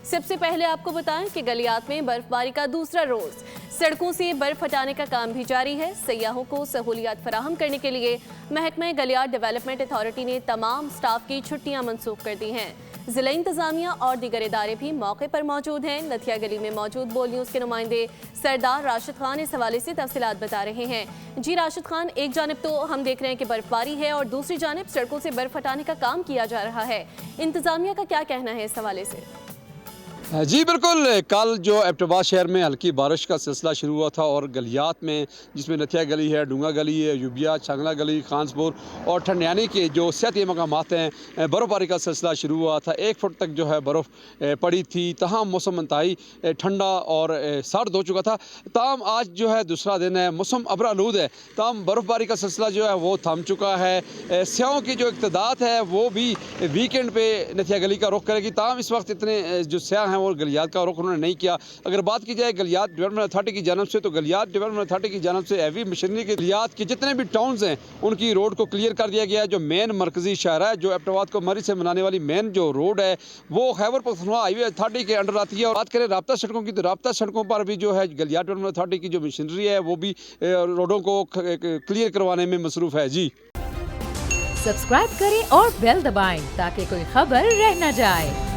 सबसे पहले आपको बताएं कि गलियात में बर्फबारी का दूसरा रोज। सड़कों से बर्फ हटाने का काम भी जारी है। सयाहों को सहूलियात फराहम करने के लिए महकमा गलियात डेवलपमेंट अथॉरिटी ने तमाम स्टाफ की छुट्टियां मनसूख कर दी हैं। जिला इंतजामिया और दीगर इदारे भी मौके पर मौजूद हैं। नथिया गली में मौजूद बोल न्यूज़ के नुमाइंदे सरदार राशिद खान इस हवाले से तफसीलात बता रहे हैं। जी राशिद खान, एक जानिब तो हम देख रहे हैं कि बर्फबारी है और दूसरी जानिब सड़कों से बर्फ हटाने का काम किया जा रहा है। इंतजामिया का क्या कहना है इस हवाले से? जी बिल्कुल, कल जो एबटाबाद शहर में हल्की बारिश का सिलसिला शुरू हुआ था और गलियात में जिसमें नथिया गली है, डूंगा गली है, यूबिया, छांगला गली, खानसपुर और ठंडियानी के जो सेहती मकामात हैं बर्फ़बारी का सिलसिला शुरू हुआ था। 1 फुट तक जो है बर्फ़ पड़ी थी। तमाम मौसम इंतहाई ठंडा और सर्द हो चुका था। ताहम आज जो है दूसरा दिन है, मौसम अबरालूद है। ताहम बर्फ़बारी का सिलसिला जो है वो थम चुका है। स्याहों की जो इक़्तिदाद है वो भी वीकेंड पे नथिया गली का रुख करेगी। ताहम इस वक्त इतने जो स्याह हैं और गलियात का रुख उन्होंने नहीं किया। अगर बात की जाए गलियात डेवलपमेंट अथॉरिटी की जानब से, तो गलियात डेवलपमेंट अथॉरिटी की जानब से हैवी मशीनरी के गलियात के जितने भी टाउन्स हैं उनकी रोड को क्लियर कर दिया गया है। जो मेन मरकजी शहर है, जो एबटाबाद को मरी से मिलाने वाली मेन जो रोड है वो खैबर पख्तूनख्वा हाईवे अथॉरिटी के अंडर आती है। और बात करें राब्ता सड़कों की, तो राब्ता सड़कों पर भी जो है गलियात डेवलपमेंट अथॉरिटी की जो मशीनरी है वो भी रोडों को क्लियर करवाने में मसरूफ़ है। जी सब्सक्राइब करें और बेल दबाएं ताकि कोई खबर रह न जाए।